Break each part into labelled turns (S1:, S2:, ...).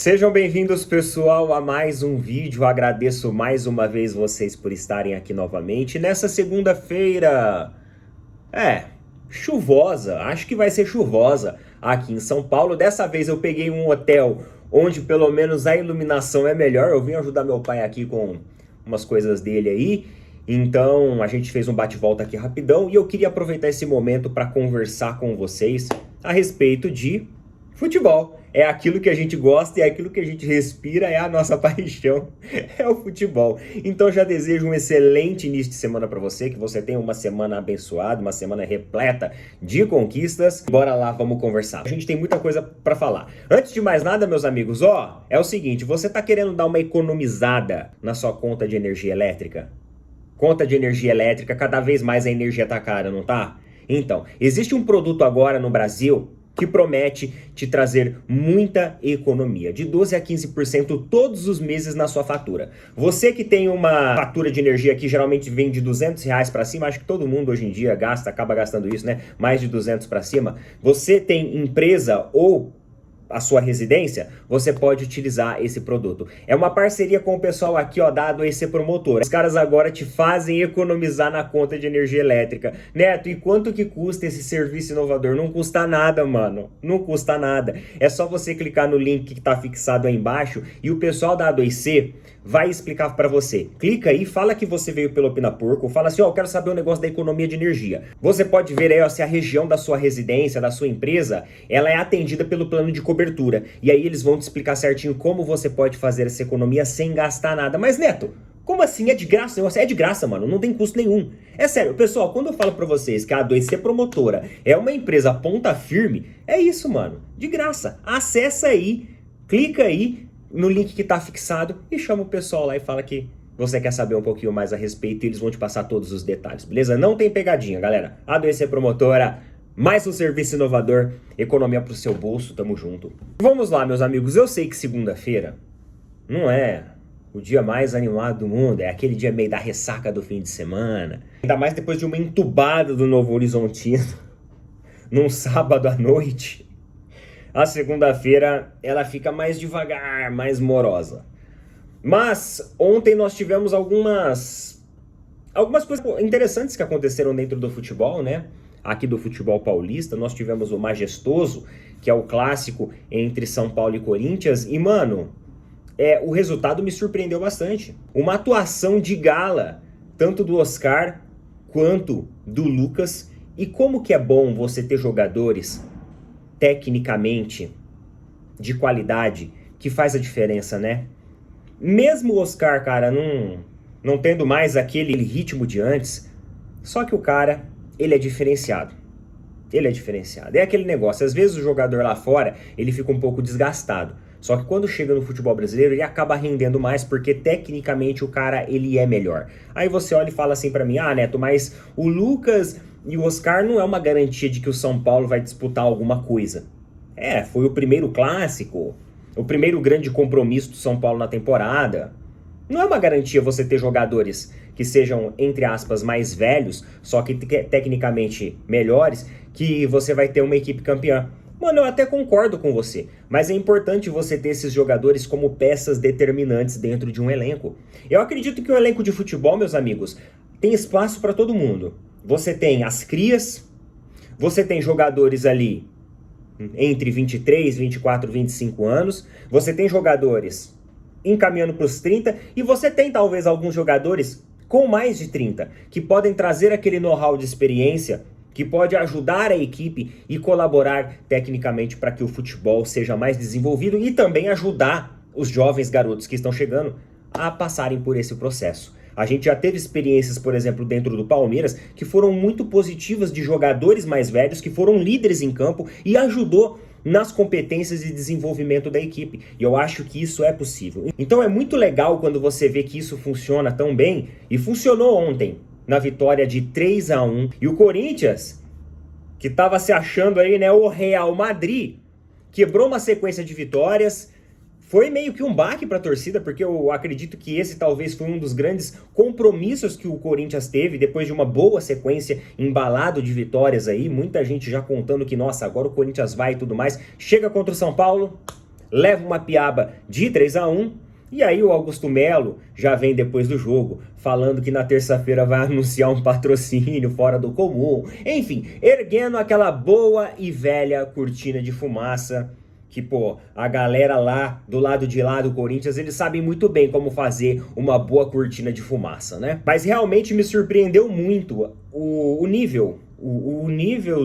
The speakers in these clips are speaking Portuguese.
S1: Sejam bem-vindos, pessoal, a mais um vídeo. Agradeço mais uma vez vocês por estarem aqui novamente nessa segunda-feira. Chuvosa, acho que vai ser chuvosa aqui em São Paulo. Dessa vez eu peguei um hotel onde pelo menos a iluminação é melhor. Eu vim ajudar meu pai aqui com umas coisas dele aí. Então a gente fez um bate-volta aqui rapidão e eu queria aproveitar esse momento para conversar com vocês a respeito de futebol. É aquilo que a gente gosta, é aquilo que a gente respira, é a nossa paixão, é o futebol. Então já desejo um excelente início de semana para você, que você tenha uma semana abençoada, uma semana repleta de conquistas. Bora lá, vamos conversar. A gente tem muita coisa para falar. Antes de mais nada, meus amigos, é o seguinte, você tá querendo dar uma economizada na sua conta de energia elétrica? Conta de energia elétrica, cada vez mais a energia tá cara, não tá? Então, existe um produto agora no Brasil que promete te trazer muita economia, de 12 a 15% todos os meses na sua fatura. Você que tem uma fatura de energia que geralmente vem de R$ 200 para cima, acho que todo mundo hoje em dia acaba gastando isso, né? Mais de 200 para cima. Você tem empresa ou a sua residência, você pode utilizar esse produto. É uma parceria com o pessoal aqui, da ADOEC Promotora. Os caras agora te fazem economizar na conta de energia elétrica. Neto, e quanto que custa esse serviço inovador? Não custa nada, mano. Não custa nada. É só você clicar no link que tá fixado aí embaixo e o pessoal da ADOEC vai explicar para você. Clica aí, fala que você veio pelo Opina Porco, fala assim, eu quero saber o negócio da economia de energia. Você pode ver aí, se a região da sua residência, da sua empresa, ela é atendida pelo plano de cobertura. E aí eles vão te explicar certinho como você pode fazer essa economia sem gastar nada. Mas, Neto, como assim? É de graça? É de graça, mano. Não tem custo nenhum. É sério, pessoal, quando eu falo pra vocês que a ADOEC Promotora é uma empresa ponta firme, é isso, mano. De graça. Acessa aí, clica aí no link que tá fixado e chama o pessoal lá e fala que você quer saber um pouquinho mais a respeito e eles vão te passar todos os detalhes, beleza? Não tem pegadinha, galera. ADOEC Promotora, mais um serviço inovador, economia pro seu bolso, tamo junto. Vamos lá, meus amigos, eu sei que segunda-feira não é o dia mais animado do mundo, é aquele dia meio da ressaca do fim de semana, ainda mais depois de uma entubada do Novo Horizontino, num sábado à noite. A segunda-feira ela fica mais devagar, mais morosa. Mas ontem nós tivemos algumas coisas interessantes que aconteceram dentro do futebol, né? Aqui do futebol paulista, nós tivemos o Majestoso, que é o clássico entre São Paulo e Corinthians. E, mano, o resultado me surpreendeu bastante. Uma atuação de gala, tanto do Oscar quanto do Lucas. E como que é bom você ter jogadores tecnicamente de qualidade que faz a diferença, né? Mesmo o Oscar, cara, não tendo mais aquele ritmo de antes, só que o cara, ele é diferenciado. Ele é diferenciado. É aquele negócio, às vezes o jogador lá fora, ele fica um pouco desgastado. Só que quando chega no futebol brasileiro, ele acaba rendendo mais, porque tecnicamente o cara, ele é melhor. Aí você olha e fala assim pra mim, Neto, mas o Lucas e o Oscar não é uma garantia de que o São Paulo vai disputar alguma coisa. Foi o primeiro clássico, o primeiro grande compromisso do São Paulo na temporada. Não é uma garantia você ter jogadores que sejam, entre aspas, mais velhos, só que tecnicamente melhores, que você vai ter uma equipe campeã. Mano, eu até concordo com você, mas é importante você ter esses jogadores como peças determinantes dentro de um elenco. Eu acredito que o elenco de futebol, meus amigos, tem espaço para todo mundo. Você tem as crias, você tem jogadores ali entre 23, 24, 25 anos, você tem jogadores encaminhando para os 30 e você tem talvez alguns jogadores com mais de 30 que podem trazer aquele know-how de experiência que pode ajudar a equipe e colaborar tecnicamente para que o futebol seja mais desenvolvido e também ajudar os jovens garotos que estão chegando a passarem por esse processo. A gente já teve experiências, por exemplo, dentro do Palmeiras, que foram muito positivas de jogadores mais velhos, que foram líderes em campo e ajudou nas competências e desenvolvimento da equipe. E eu acho que isso é possível. Então é muito legal quando você vê que isso funciona tão bem, e funcionou ontem, na vitória de 3-1. E o Corinthians, que estava se achando aí, né, o Real Madrid, quebrou uma sequência de vitórias. Foi meio que um baque para a torcida, porque eu acredito que esse talvez foi um dos grandes compromissos que o Corinthians teve, depois de uma boa sequência, embalado de vitórias aí, muita gente já contando que, nossa, agora o Corinthians vai e tudo mais. Chega contra o São Paulo, leva uma piaba de 3-1, e aí o Augusto Melo já vem depois do jogo, falando que na terça-feira vai anunciar um patrocínio fora do comum. Enfim, erguendo aquela boa e velha cortina de fumaça que, pô, a galera lá do lado de lá do Corinthians, eles sabem muito bem como fazer uma boa cortina de fumaça, né? Mas realmente me surpreendeu muito o nível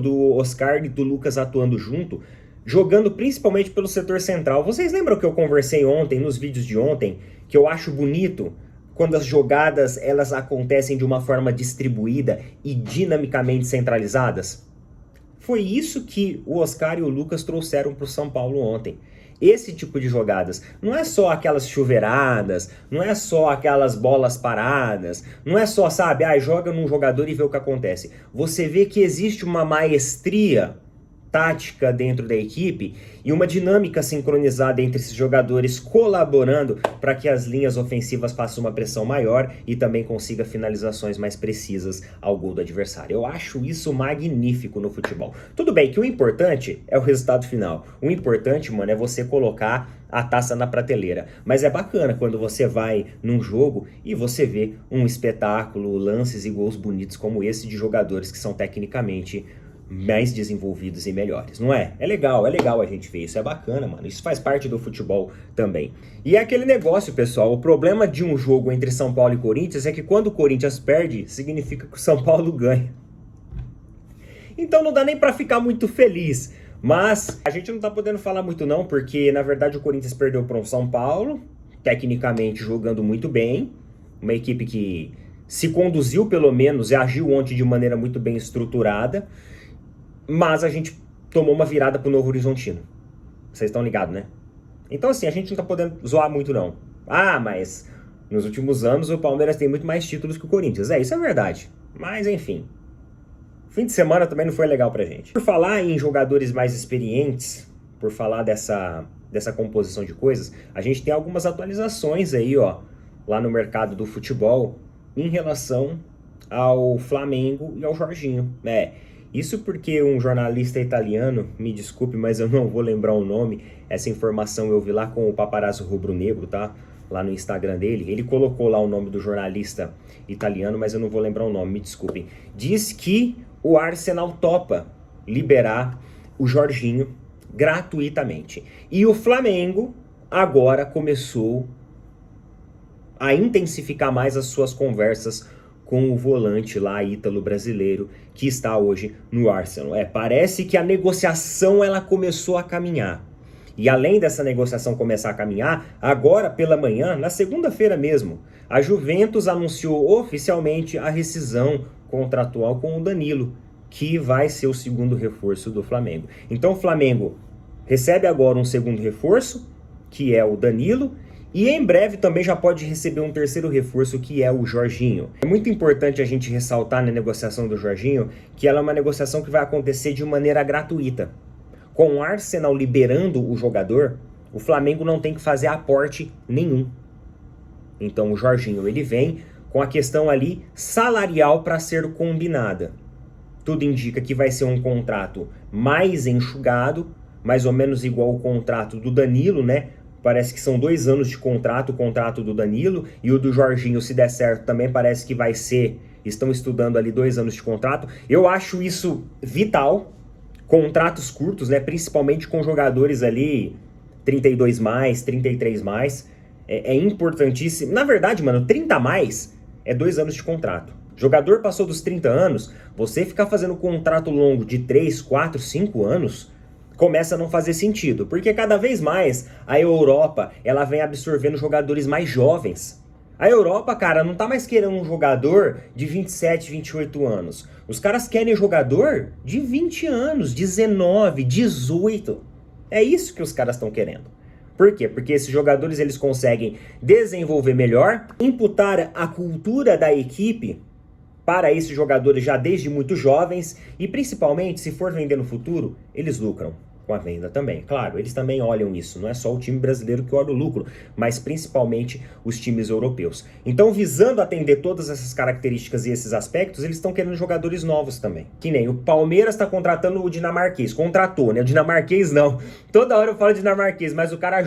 S1: do Oscar e do Lucas atuando junto, jogando principalmente pelo setor central. Vocês lembram que eu conversei ontem, nos vídeos de ontem, que eu acho bonito quando as jogadas elas acontecem de uma forma distribuída e dinamicamente centralizadas? Foi isso que o Oscar e o Lucas trouxeram para o São Paulo ontem. Esse tipo de jogadas. Não é só aquelas chuveiradas, não é só aquelas bolas paradas, não é só, sabe, joga num jogador e vê o que acontece. Você vê que existe uma maestria tática dentro da equipe e uma dinâmica sincronizada entre esses jogadores colaborando para que as linhas ofensivas façam uma pressão maior e também consiga finalizações mais precisas ao gol do adversário. Eu acho isso magnífico no futebol. Tudo bem que o importante é o resultado final. O importante, mano, é você colocar a taça na prateleira. Mas é bacana quando você vai num jogo e você vê um espetáculo, lances e gols bonitos como esse de jogadores que são tecnicamente mais desenvolvidos e melhores, não é? É legal a gente ver isso, é bacana, mano. Isso faz parte do futebol também. E é aquele negócio, pessoal, o problema de um jogo entre São Paulo e Corinthians é que quando o Corinthians perde, significa que o São Paulo ganha. Então não dá nem pra ficar muito feliz. Mas a gente não tá podendo falar muito não, porque na verdade o Corinthians perdeu para um São Paulo, tecnicamente jogando muito bem, uma equipe que se conduziu pelo menos e agiu ontem de maneira muito bem estruturada. Mas a gente tomou uma virada pro Novo Horizontino. Vocês estão ligados, né? Então assim, a gente não tá podendo zoar muito não. Mas nos últimos anos o Palmeiras tem muito mais títulos que o Corinthians. Isso é verdade. Mas enfim. Fim de semana também não foi legal pra gente. Por falar em jogadores mais experientes, por falar dessa composição de coisas, a gente tem algumas atualizações aí, ó, lá no mercado do futebol em relação ao Flamengo e ao Jorginho. Isso porque um jornalista italiano, me desculpe, mas eu não vou lembrar o nome, essa informação eu vi lá com o Paparazzo Rubro-Negro, tá? Lá no Instagram dele, ele colocou lá o nome do jornalista italiano, mas eu não vou lembrar o nome, me desculpem. Diz que o Arsenal topa liberar o Jorginho gratuitamente. E o Flamengo agora começou a intensificar mais as suas conversas com o volante lá ítalo-brasileiro que está hoje no Arsenal. Parece que a negociação ela começou a caminhar. E além dessa negociação começar a caminhar, agora pela manhã, na segunda-feira mesmo, a Juventus anunciou oficialmente a rescisão contratual com o Danilo, que vai ser o segundo reforço do Flamengo. Então o Flamengo recebe agora um segundo reforço, que é o Danilo, e em breve também já pode receber um terceiro reforço, que é o Jorginho. É muito importante a gente ressaltar na negociação do Jorginho que ela é uma negociação que vai acontecer de maneira gratuita. Com o Arsenal liberando o jogador, o Flamengo não tem que fazer aporte nenhum. Então o Jorginho ele vem com a questão ali salarial para ser combinada. Tudo indica que vai ser um contrato mais enxugado, mais ou menos igual o contrato do Danilo, né? Parece que são 2 anos de contrato, o contrato do Danilo, e o do Jorginho, se der certo, também parece que vai ser, estão estudando ali 2 anos de contrato. Eu acho isso vital, contratos curtos, né, principalmente com jogadores ali 32 mais, 33 mais, é importantíssimo. Na verdade, mano, 30 mais é 2 anos de contrato. Jogador passou dos 30 anos, você ficar fazendo contrato longo de 3, 4, 5 anos... começa a não fazer sentido, porque cada vez mais a Europa, ela vem absorvendo jogadores mais jovens. A Europa, cara, não tá mais querendo um jogador de 27, 28 anos. Os caras querem jogador de 20 anos, 19, 18. É isso que os caras estão querendo. Por quê? Porque esses jogadores eles conseguem desenvolver melhor, imputar a cultura da equipe para esses jogadores já desde muito jovens e principalmente, se for vender no futuro, eles lucram. com a venda também. Claro, eles também olham isso, não é só o time brasileiro que olha o lucro, mas principalmente os times europeus. Então, visando atender todas essas características e esses aspectos, eles estão querendo jogadores novos também. Que nem o Palmeiras está contratando o dinamarquês, contratou, né? O dinamarquês não. Toda hora eu falo dinamarquês, mas o cara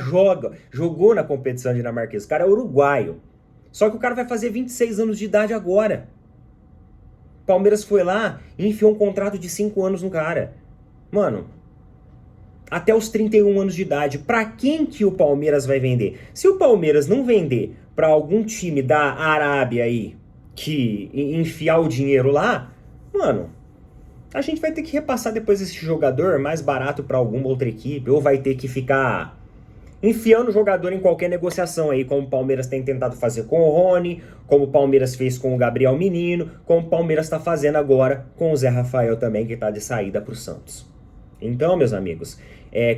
S1: jogou na competição dinamarquesa. O cara é uruguaio. Só que o cara vai fazer 26 anos de idade agora. O Palmeiras foi lá e enfiou um contrato de 5 anos no cara. Mano, até os 31 anos de idade. Para quem que o Palmeiras vai vender? Se o Palmeiras não vender para algum time da Arábia aí, que enfiar o dinheiro lá, mano, a gente vai ter que repassar depois esse jogador mais barato para alguma outra equipe, ou vai ter que ficar enfiando o jogador em qualquer negociação aí, como o Palmeiras tem tentado fazer com o Rony, como o Palmeiras fez com o Gabriel Menino, como o Palmeiras está fazendo agora com o Zé Rafael também, que está de saída para o Santos. Então, meus amigos,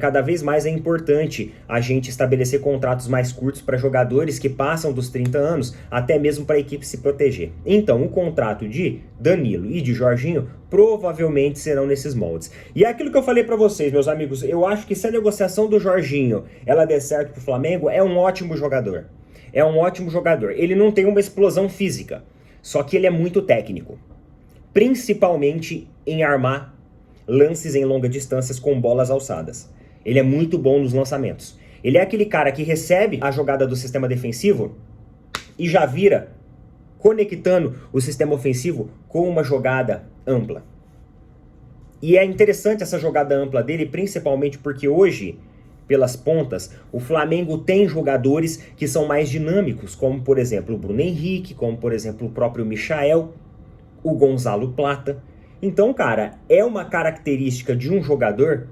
S1: cada vez mais é importante a gente estabelecer contratos mais curtos para jogadores que passam dos 30 anos, até mesmo para a equipe se proteger. Então, o contrato de Danilo e de Jorginho provavelmente serão nesses moldes. E é aquilo que eu falei para vocês, meus amigos, eu acho que se a negociação do Jorginho ela der certo para o Flamengo, é um ótimo jogador. É um ótimo jogador. Ele não tem uma explosão física, só que ele é muito técnico, principalmente em armar lances em longa distâncias com bolas alçadas. Ele é muito bom nos lançamentos. Ele é aquele cara que recebe a jogada do sistema defensivo e já vira conectando o sistema ofensivo com uma jogada ampla. E é interessante essa jogada ampla dele, principalmente porque hoje, pelas pontas, o Flamengo tem jogadores que são mais dinâmicos, como por exemplo o Bruno Henrique, como por exemplo o próprio Michael, o Gonzalo Plata. Então, cara, é uma característica de um jogador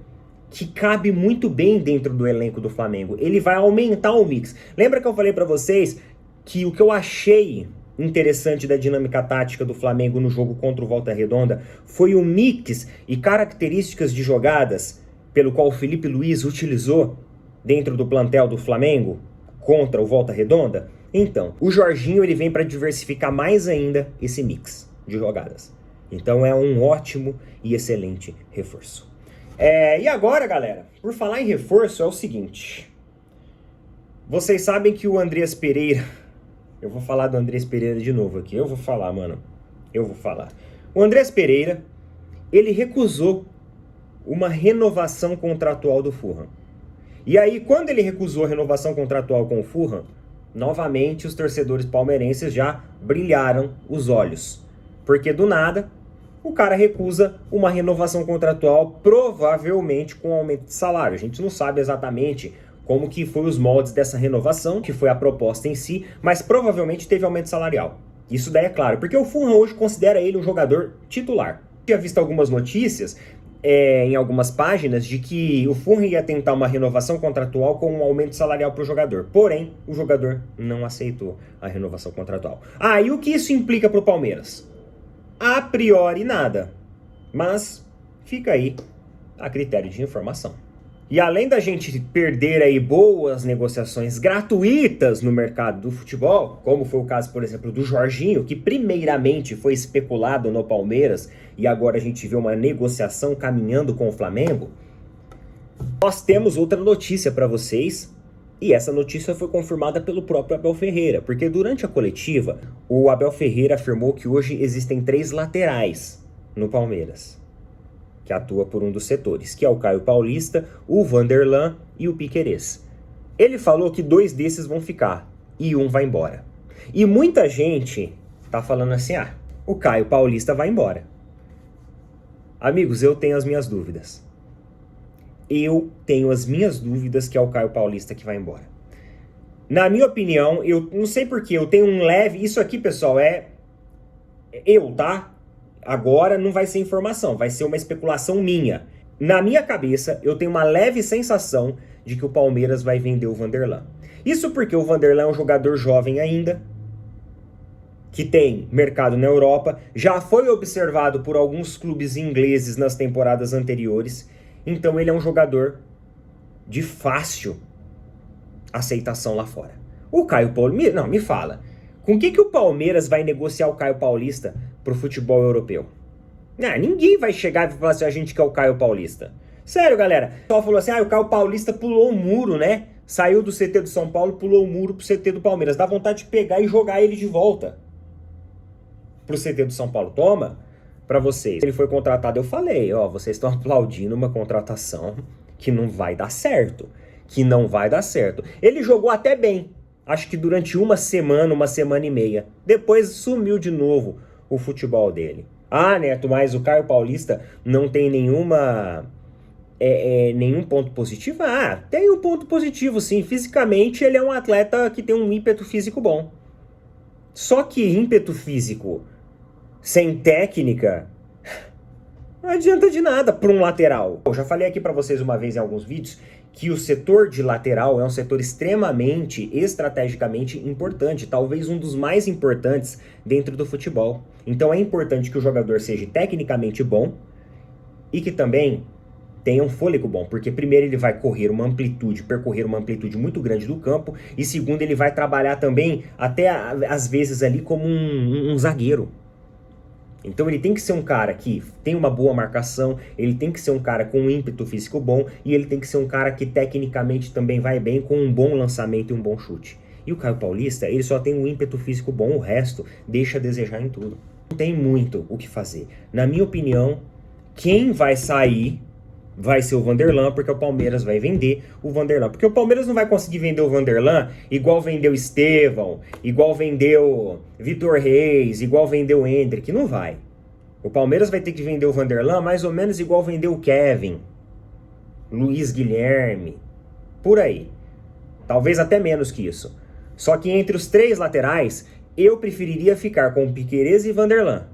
S1: que cabe muito bem dentro do elenco do Flamengo. Ele vai aumentar o mix. Lembra que eu falei pra vocês que o que eu achei interessante da dinâmica tática do Flamengo no jogo contra o Volta Redonda foi o mix e características de jogadas pelo qual o Felipe Luiz utilizou dentro do plantel do Flamengo contra o Volta Redonda? Então, o Jorginho ele vem para diversificar mais ainda esse mix de jogadas. Então é um ótimo e excelente reforço. E agora, galera, por falar em reforço, é o seguinte. Vocês sabem que o Andreas Pereira... Eu vou falar do Andreas Pereira de novo aqui. Eu vou falar. O Andreas Pereira, ele recusou uma renovação contratual do Fulham. E aí, quando ele recusou a renovação contratual com o Fulham, novamente os torcedores palmeirenses já brilharam os olhos. Porque do nada, o cara recusa uma renovação contratual, provavelmente com aumento de salário. A gente não sabe exatamente como que foi os moldes dessa renovação, que foi a proposta em si, mas provavelmente teve aumento salarial. Isso daí é claro, porque o Fulham hoje considera ele um jogador titular. Eu tinha visto algumas notícias em algumas páginas de que o Fulham ia tentar uma renovação contratual com um aumento salarial para o jogador. Porém, o jogador não aceitou a renovação contratual. E o que isso implica para o Palmeiras? A priori nada, mas fica aí a critério de informação. E além da gente perder aí boas negociações gratuitas no mercado do futebol, como foi o caso, por exemplo, do Jorginho, que primeiramente foi especulado no Palmeiras e agora a gente vê uma negociação caminhando com o Flamengo, nós temos outra notícia para vocês. E essa notícia foi confirmada pelo próprio Abel Ferreira, porque durante a coletiva, o Abel Ferreira afirmou que hoje existem 3 laterais no Palmeiras, que atua por um dos setores, que é o Caio Paulista, o Vanderlan e o Piquerez. Ele falou que 2 desses vão ficar e um vai embora. E muita gente tá falando assim, o Caio Paulista vai embora. Amigos, eu tenho as minhas dúvidas. Eu tenho as minhas dúvidas que é o Caio Paulista que vai embora. Na minha opinião, eu não sei porquê, eu tenho um leve... Isso aqui, pessoal, tá? Agora não vai ser informação, vai ser uma especulação minha. Na minha cabeça, eu tenho uma leve sensação de que o Palmeiras vai vender o Vanderlan. Isso porque o Vanderlan é um jogador jovem ainda, que tem mercado na Europa, já foi observado por alguns clubes ingleses nas temporadas anteriores. Então ele é um jogador de fácil aceitação lá fora. O Caio Paulista... Não, me fala. Com que o Palmeiras vai negociar o Caio Paulista pro futebol europeu? Ninguém vai chegar e falar assim, a gente quer o Caio Paulista. Sério, galera. O pessoal falou assim, o Caio Paulista pulou o muro, né? Saiu do CT do São Paulo, pulou o muro pro CT do Palmeiras. Dá vontade de pegar e jogar ele de volta pro CT do São Paulo. Toma pra vocês. Ele foi contratado, eu falei, vocês estão aplaudindo uma contratação que não vai dar certo. Que não vai dar certo. Ele jogou até bem. Acho que durante uma semana e meia. Depois sumiu de novo o futebol dele. Neto, mas o Caio Paulista não tem nenhum ponto positivo? Tem um ponto positivo, sim. Fisicamente, ele é um atleta que tem um ímpeto físico bom. Só que ímpeto físico sem técnica não adianta de nada para um lateral. Eu já falei aqui para vocês uma vez em alguns vídeos que o setor de lateral é um setor extremamente, estrategicamente importante, talvez um dos mais importantes dentro do futebol. Então é importante que o jogador seja tecnicamente bom e que também tenha um fôlego bom, porque primeiro ele vai percorrer uma amplitude muito grande do campo, e segundo ele vai trabalhar também até às vezes ali como um zagueiro. Então ele tem que ser um cara que tem uma boa marcação, ele tem que ser um cara com um ímpeto físico bom, e ele tem que ser um cara que tecnicamente também vai bem, com um bom lançamento e um bom chute. E o Caio Paulista, ele só tem um ímpeto físico bom, o resto deixa a desejar em tudo. Não tem muito o que fazer. Na minha opinião, quem vai sair vai ser o Vanderlan, porque o Palmeiras vai vender o Vanderlan. Porque o Palmeiras não vai conseguir vender o Vanderlan igual vendeu Estevão, igual vendeu Vitor Reis, igual vendeu Endrick. Não vai. O Palmeiras vai ter que vender o Vanderlan mais ou menos igual vendeu o Kevin, Luiz Guilherme, por aí. Talvez até menos que isso. Só que entre os três laterais, eu preferiria ficar com o Piquerez e Vanderlan.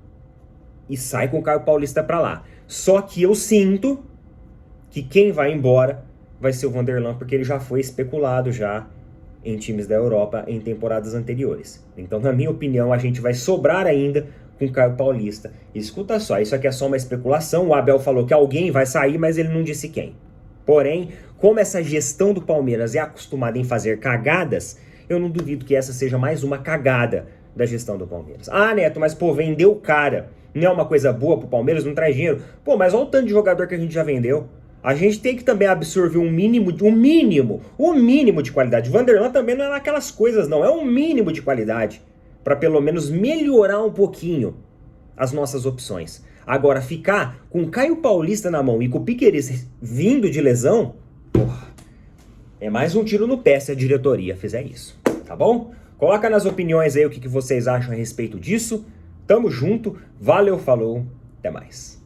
S1: E sai com o Caio Paulista pra lá. Só que eu sinto que quem vai embora vai ser o Vanderlan, porque ele já foi especulado já em times da Europa em temporadas anteriores. Então, na minha opinião, a gente vai sobrar ainda com o Caio Paulista. E escuta só, isso aqui é só uma especulação. O Abel falou que alguém vai sair, mas ele não disse quem. Porém, como essa gestão do Palmeiras é acostumada em fazer cagadas, eu não duvido que essa seja mais uma cagada da gestão do Palmeiras. Neto, mas vendeu o cara. Não é uma coisa boa pro Palmeiras, não traz dinheiro. Mas olha o tanto de jogador que a gente já vendeu. A gente tem que também absorver um mínimo de qualidade. Vanderlan também não é aquelas coisas, não. É um mínimo de qualidade para pelo menos melhorar um pouquinho as nossas opções. Agora, ficar com o Caio Paulista na mão e com o Piquerez vindo de lesão, é mais um tiro no pé se a diretoria fizer isso, tá bom? Coloca nas opiniões aí o que vocês acham a respeito disso. Tamo junto, valeu, falou, até mais.